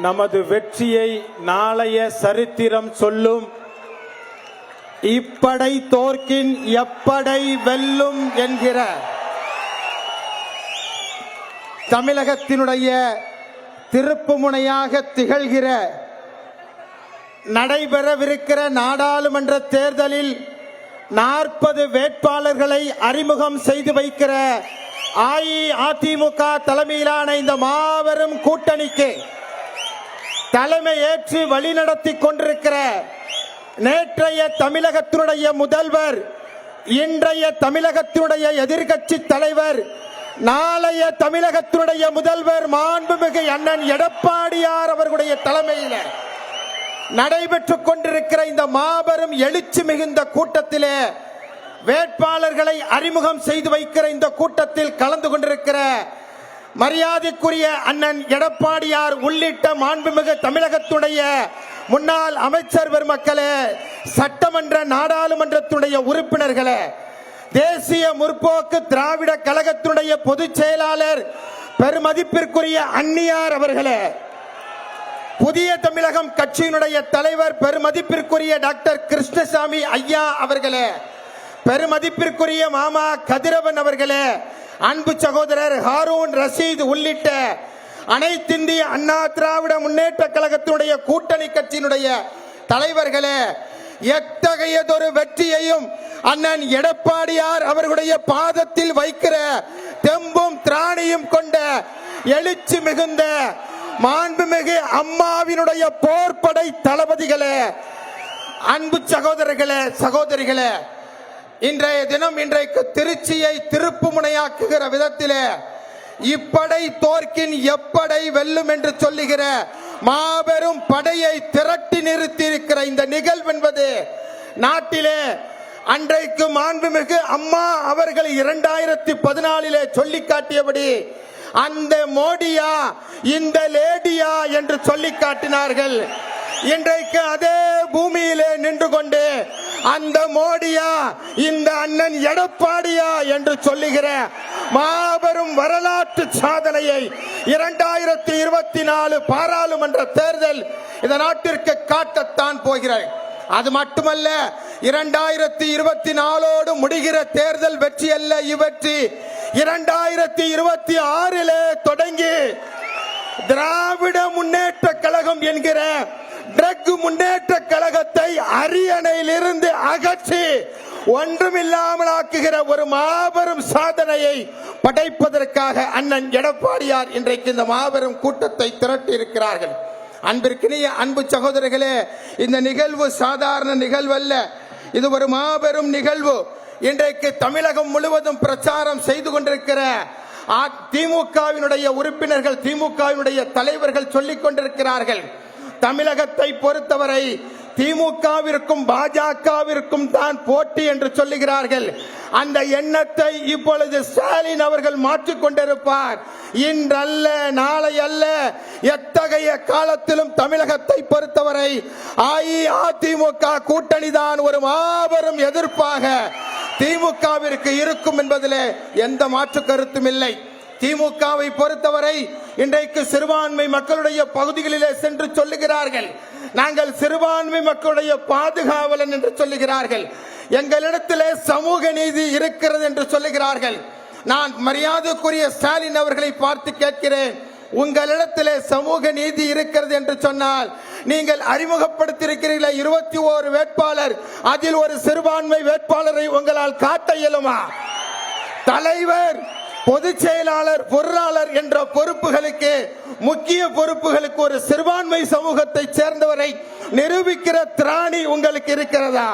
நமது வெற்றியை நாளைய சரித்திரம் சொல்லும். இப்படை தோற்கின் எப்படை வெல்லும் என்கிற தமிழகத்தினுடைய திருப்புமுனையாக திகழ்கிற நடைபெறவிருக்கிற நாடாளுமன்ற தேர்தலில் 40 வேட்பாளர்களை அறிமுகம் செய்து வைக்கிற அஇஅதிமுக தலைமையிலான இந்த மாபெரும் கூட்டணிக்கு தலைமை ஏற்று வழிநடத்தி கொண்டிருக்கிற நேற்றைய தமிழகத்தினுடைய முதல்வர், இன்றைய தமிழகத்தினுடைய எதிர்க்கட்சி தலைவர், நாளைய தமிழகத்தினுடைய முதல்வர் மாண்புமிகு அண்ணன் எடப்பாடியார் அவர்களுடைய தலைமையில் நடைபெற்றுக் கொண்டிருக்கிற இந்த மாபெரும் எழுச்சி மிகுந்த கூட்டத்திலே வேட்பாளர்களை அறிமுகம் செய்து வைக்கிற இந்த கூட்டத்தில் கலந்து கொண்டிருக்கிற மரியாதைக்குரிய அண்ணன் எடப்பாடியார் உள்ளிட்ட மாண்புமிகு தமிழகத்துடைய முன்னாள் அமைச்சர் பெருமக்களே, சட்டமன்ற நாடாளுமன்றத்துடைய உறுப்பினர்களே, தேசிய முற்போக்கு திராவிட கழகத்தினுடைய பொதுச் செயலாளர் பெருமதிப்பிற்குரிய அன்னியார் அவர்களே, புதிய தமிழகம் கட்சியினுடைய தலைவர் பெருமதிப்பிற்குரிய டாக்டர் கிருஷ்ணசாமி ஐயா அவர்களே, பெருமதிப்பிற்குரிய மாமா கதிரவன் அவர்களே, அன்பு சகோதரர் ஹாரூன் ரஷீத் உள்ளிட்ட அனைத்திந்திய அண்ணா திராவிட முன்னேற்ற கழகத்தினுடைய கூட்டணி கட்சியினுடைய தலைவர்களே, எத்தகையதொரு வெற்றியையும் அண்ணன் எடப்பாடியார் அவர்களுடைய பாதத்தில் வைக்கிற தெம்பும் திராணியும் கொண்ட எழுச்சி மிகுந்த மாண்புமிகு அம்மாவினுடைய போர்படை தளபதிகளே, அன்பு சகோதரர்களே, சகோதரிகளே, இன்றைய தினம் இன்றைக்கு திருச்சியை திருப்புமுனையாக்குகிற விதத்திலே இப்படை தோற்கின் எப்படை வெல்லும் என்று சொல்லுகிற மாபெரும் படையை திரட்டி நிறுத்தி இருக்கிற இந்த நிகழ்வு என்பது நாட்டிலே அன்றைக்கு மாண்புமிகு அம்மா அவர்கள் 2014 சொல்லி காட்டியபடி அந்த மோடியா இந்த லேடியா என்று சொல்லி காட்டினார்கள். இன்றைக்கு அதே பூமியிலே நின்று கொண்டு அந்த மோடியா இந்த அண்ணன் எடப்பாடியா என்று சொல்லுகிற மாபெரும் வரலாற்று சாதனையை 2024 பாராளுமன்ற தேர்தல் இந்த நாட்டிற்கு காட்டத்தான் போகிறார். அது மட்டுமல்ல, 2024 முடிகிற தேர்தல் வெற்றி அல்ல, இவற்றி 2026 தொடங்கி திராவிட முன்னேற்ற கழகம் என்கிற ட்ரக் முன்னேற்ற கழகத்தை அரியணையிலிருந்து அகற்றி ஒன்றுமில்லாமல் ஆக்குகிற ஒரு மாபெரும் சாதனையை படைப்பதற்காக அண்ணன் எடப்பாடியார் இன்றைக்கு இந்த மாபெரும் கூட்டத்தை திரட்டி இருக்கிறார்கள். அன்பிற்கினிய அன்பு சகோதரர்களே, இந்த நிகழ்வு சாதாரண நிகழ்வு அல்ல, இது ஒரு மாபெரும் நிகழ்வு. இன்றைக்கு தமிழகம் முழுவதும் பிரச்சாரம் செய்து கொண்டிருக்கிற திமுகவினுடைய உறுப்பினர்கள், திமுகவினுடைய தலைவர்கள் சொல்லிக் கொண்டிருக்கிறார்கள், தமிழகத்தை பொறுத்தவரை திமுகவிற்கும் பாஜகவிற்கும் தான் போட்டி என்று சொல்லுகிறார்கள். அந்த எண்ணத்தை இப்பொழுது ஸ்டாலின் அவர்கள் மாற்றிக் கொண்டிருப்பார். இன்றல்ல, நாளை அல்ல, எத்தகைய காலத்திலும் தமிழகத்தை பொறுத்தவரை அஇஅதிமுக கூட்டணி தான் ஒரு மாபெரும் எதிர்ப்பாக திமுகவிற்கு இருக்கும் என்பதிலே எந்த மாற்று கருத்தும் இல்லை. திமுகவை பொறுத்தவரை இன்றைக்கு சிறுபான்மை மக்களுடைய பகுதிகளிலே சென்று சொல்லுகிறார்கள், நாங்கள் சிறுபான்மை மக்களுடைய பாதுகாவலன் என்று சொல்லுகிறார்கள், எங்களிடத்திலே சமூக நீதி இருக்கிறது என்று சொல்லுகிறார்கள். நான் மரியாதைக்குரிய ஸ்டாலின் அவர்களை பார்த்து கேட்கிறேன், உங்களிடத்திலே சமூக நீதி இருக்கிறது என்று சொன்னால் நீங்கள் அறிமுகப்படுத்தியிருக்கிறீர்களே 21 வேட்பாளர், அதில் ஒரு சிறுபான்மை வேட்பாளரை உங்களால் காட்ட இயலுமா? தலைவர், பொதுச் செயலாளர், பொருளாளர் என்ற பொறுப்புகளுக்கு, முக்கிய பொறுப்புகளுக்கு ஒரு சிறுபான்மை சமூகத்தை சேர்ந்தவரை நிரூபிக்கிற திராணி உங்களுக்கு இருக்கிறதா?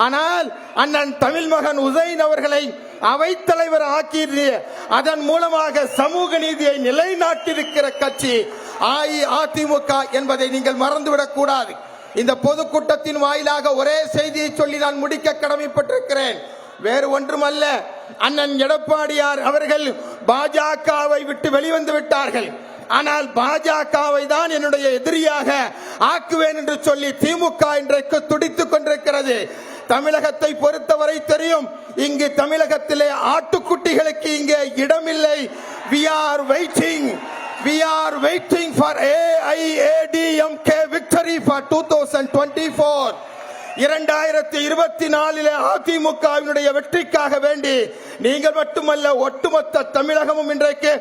ஆனால் அண்ணன் தமிழ் மகன் உசைன் அவர்களை அவைத்தலைவர் ஆக்கி அதன் மூலமாக சமூக நீதியை நிலைநாட்டியிருக்கிற கட்சி அஇஅதிமுக என்பதை நீங்கள் மறந்துவிடக் கூடாது. இந்த பொதுக்கூட்டத்தின் வாயிலாக ஒரே செய்தியை சொல்லி நான் முடிக்க கடமைப்பட்டிருக்கிறேன். வேறு ஒன்றுமல்ல, அண்ணன் எடப்பாடியார் அவர்கள் பாஜகவை விட்டு வெளிவந்து விட்டார்கள். ஆனால் பாஜகவை தான் என்னுடைய எதிரியாக ஆக்குவேன் என்று சொல்லி திமுக இன்றைக்கு துடித்துக் கொண்டிருக்கிறது. தமிழகத்தை பொறுத்தவரை தெரியும், இங்கு தமிழகத்திலே ஆட்டுக்குட்டிகளுக்கு இங்கே இடமில்லை. We are waiting. We are waiting for AIADMK victory for 2024. 2024 அதிமுகவினுடைய வெற்றிக்காக வேண்டி நீங்கள் மட்டுமல்ல ஒட்டுமொத்த தமிழகமும் இன்றைக்கு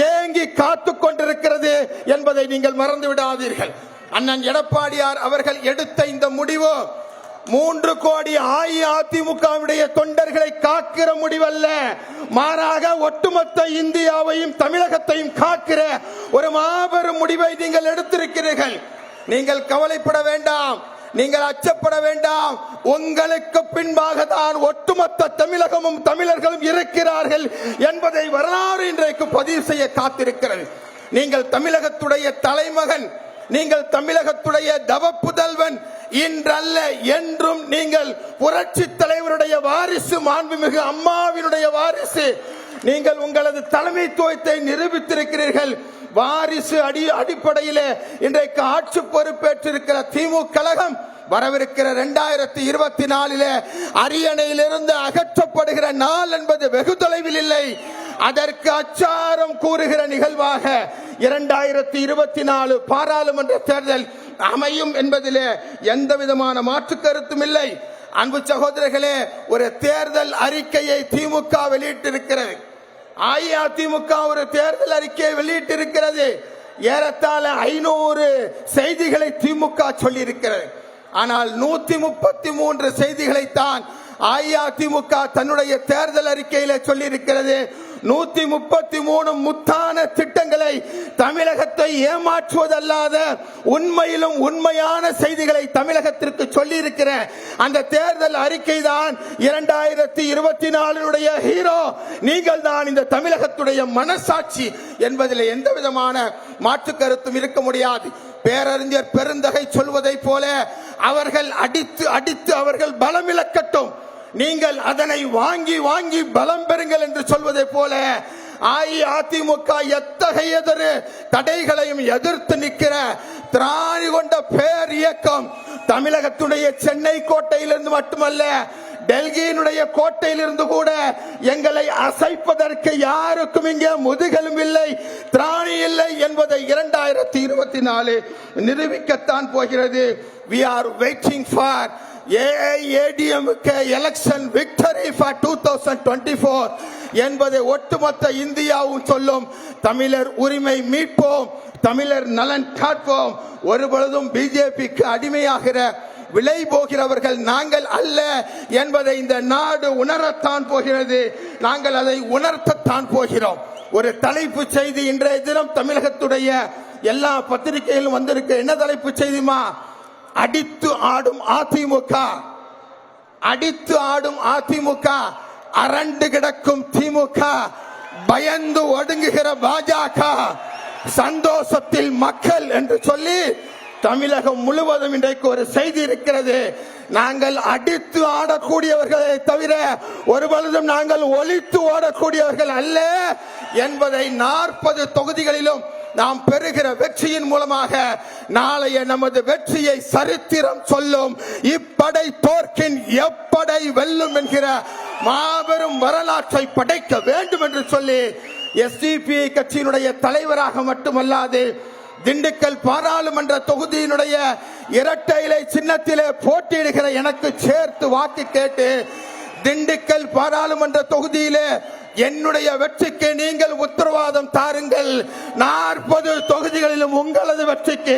ஏங்கி காத்துக் கொண்டிருக்கிறது என்பதை நீங்கள் மறந்து விடாதீர்கள். அண்ணன் எடப்பாடியார் அவர்கள் எடுத்த இந்த முடிவு 3 கோடி அஇஅதிமுகவுடைய தொண்டர்களை காக்கிற முடிவல்ல, மாறாக ஒட்டுமொத்த இந்தியாவையும் தமிழகத்தையும் காக்கிற ஒரு மாபெரும் முடிவை நீங்கள் எடுத்திருக்கிறீர்கள். நீங்கள் கவலைப்பட வேண்டாம், நீங்கள் அச்சப்பட வேண்டாம். உங்களுக்கு பின்பாக தான் ஒட்டுமொத்த தமிழகமும் தமிழர்களும் இருக்கிறார்கள் என்பதை வரலாறு இன்றைக்கு பதிவு செய்ய காத்திருக்கிறது. நீங்கள் தமிழகத்துடைய தலைமகன், நீங்கள் தமிழகத்துடைய தவப்புதல்வன், இன்றல்ல என்றும் நீங்கள் புரட்சி தலைவருடைய வாரிசு, மாண்புமிகு அம்மாவினுடைய வாரிசு. நீங்கள் உங்களது தலைமைத்துவத்தை நிரூபித்திருக்கிறீர்கள். வாரிசு அடிப்படையில் இன்றைக்கு ஆட்சி பொறுப்பேற்றிருக்கிற திமுக கழகம் வரவிருக்கிற 2024 அரியணையிலிருந்து அகற்றப்படுகிற நாள் என்பது வெகு தொலைவில் இல்லை. அதற்கு அச்சாரம் கூறுகிற நிகழ்வாக 2024 பாராளுமன்ற தேர்தல் அமையும் என்பதிலே எந்த விதமான மாற்று கருத்தும் இல்லை. அன்பு சகோதரர்களே, ஒரு தேர்தல் அறிக்கையை திமுக வெளியிட்டிருக்கிறது. அஇஅதிமுக ஒரு தேர்தல் அறிக்கையை வெளியிட்டிருக்கிறது. ஏறத்தாழ 500 செய்திகளை திமுக சொல்லியிருக்கிறது. ஆனால் 133 செய்திகளைத்தான் அஇஅதிமுக தன்னுடைய தேர்தல் அறிக்கையில சொல்லியிருக்கிறது. 133 முத்தான திட்டங்களை, தமிழகத்தை ஏமாற்றுவதல்லாத உண்மையிலும் உண்மையான செய்திகளை தமிழகத்திற்கு சொல்லி இருக்கிற அந்த தேர்தல் அறிக்கை தான் 2024 ஹீரோ. நீங்கள் தான் இந்த தமிழகத்துடைய மனசாட்சி என்பதில் எந்த விதமான மாற்று கருத்தும் இருக்க முடியாது. பேரறிஞர் பெருந்தகை சொல்வதை போல அவர்கள் அடித்து அடித்து அவர்கள் பலமிழக்கட்டும், நீங்கள் அதனை வாங்கி வாங்கி பலம் பெறுங்கள் என்று சொல்வதை போல அஇஅதிமுக எத்தகைய தடைகளையும் எதிர்த்து நிற்கிற திராணி கொண்ட பேர் இயக்கம். தமிழகத்துடைய சென்னை கோட்டையிலிருந்து மட்டுமல்ல, டெல்லியினுடைய கோட்டையிலிருந்து கூட எங்களை அசைப்பதற்கு யாருக்கும் இங்கே முதுகெலும் இல்லை, திராணி இல்லை என்பதை 2024 நிரூபிக்கத்தான் போகிறது. We are waiting for AIADMK election victory for 2024 என்பதை ஒட்டுமொத்த இந்தியாவும் சொல்லும். தமிழர் உரிமை மீட்போம், தமிழர் நலன் காப்போம். ஒருபொழுதும் பிஜேபிக்கு அடிமையாகிற விலை போகிறவர்கள் நாங்கள் அல்ல என்பதை இந்த நாடு உணரத்தான் போகிறது. நாங்கள் அதை உணர்த்தத்தான் போகிறோம். ஒரு தலைப்பு செய்தி இன்றைய தினம் தமிழகத்துடைய எல்லா பத்திரிகையிலும் வந்திருக்கு. என்ன தலைப்பு செய்திமா? அடித்து ஆடும் அதிமுக, அடித்து ஆடும் அதிமுக, அரண்டு கிடக்கும் திமுக, பயந்து ஒடுங்குகிற பாஜக, சந்தோஷத்தில் மக்கள் என்று சொல்லி தமிழகம் முழுவதும் இன்றைக்கு ஒரு செய்தி இருக்கிறது. நாங்கள் அடித்து ஆடக்கூடியவர்களை தவிர ஒருபொழுதும் நாங்கள் ஒலித்து ஓடக்கூடியவர்கள் அல்ல என்பதை 40 தொகுதிகளிலும் நாம் பெறுகிற வெற்றியின் மூலமாக நாளைய நமது வெற்றியை சரித்திரம் சொல்லும். இப்படை தோற்கின் எப்படை வெல்லும் என்கிற மாபெரும் வரலாற்றை படைக்க வேண்டும் என்று சொல்லி SDP கட்சியினுடைய தலைவராக மட்டுமல்லாது திண்டுக்கல் பாராளுமன்ற தொகுதியினுடைய இரட்டை இலை சின்னத்திலே போட்டியிடுகிற எனக்கு சேர்த்து வாக்கு கேட்டு திண்டுக்கல் பாராளுமன்ற தொகுதியிலே என்னுடைய வெற்றிக்கு நீங்கள் உத்தரவாதம் தாருங்கள். 40 தொகுதிகளிலும் உங்களது வெற்றிக்கு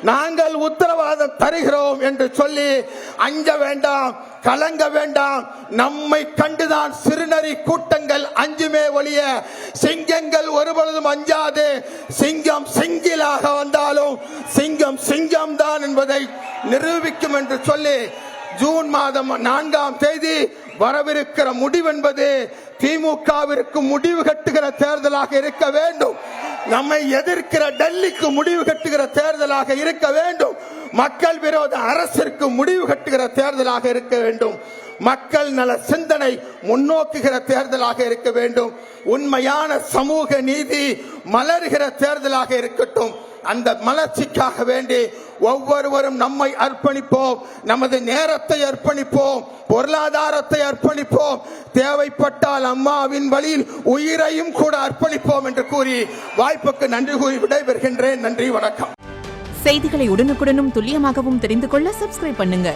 நாங்கள் உத்தரவாதம் தருகிறோம் என்று சொல்லி அஞ்ச வேண்டாம், கலங்க வேண்டாம். நம்மை கண்டுதான் சிறுநரி கூட்டங்கள் அஞ்சுமே ஒழிய சிங்கங்கள் ஒருபொழுதும் அஞ்சாது. சிங்கம் சிங்கிலாக வந்தாலும் சிங்கம் சிங்கம் தான் என்பதை நிரூபிக்கும் என்று சொல்லி ஜூன் மாதம் 4ஆம் தேதி வரவிருக்கிற முடிவென்பது திமுகவிற்கு முடிவு கட்டுகிற தேர்தலாக இருக்க வேண்டும். நம்மை எதிர்க்கிற டெல்லிக்கு முடிவு கட்டுகிற தேர்தலாக இருக்க வேண்டும். மக்கள் விரோத அரசிற்கு முடிவு கட்டுகிற தேர்தலாக இருக்க வேண்டும். மக்கள் நல சிந்தனை முன்னோக்குகிற தேர்தலாக இருக்க வேண்டும். உண்மையான சமூக நீதி மலர்கிற தேர்தலாக இருக்கட்டும். அந்த மலர்ச்சிக்காக வேண்டி ஒவ்வொருவரும் நம்மை அர்ப்பணிப்போம், நமது நேரத்தை அர்ப்பணிப்போம், பொருளாதாரத்தை அர்ப்பணிப்போம், தேவைப்பட்டால் அம்மாவின் வழியில் உயிரையும் கூட அர்ப்பணிப்போம் என்று கூறி வாய்ப்புக்கு நன்றி கூறி விடைபெறுகின்றேன். நன்றி, வணக்கம். செய்திகளை உடனுக்குடனும் துல்லியமாகவும் தெரிந்து கொள்ள சப்ஸ்கிரைப் பண்ணுங்க.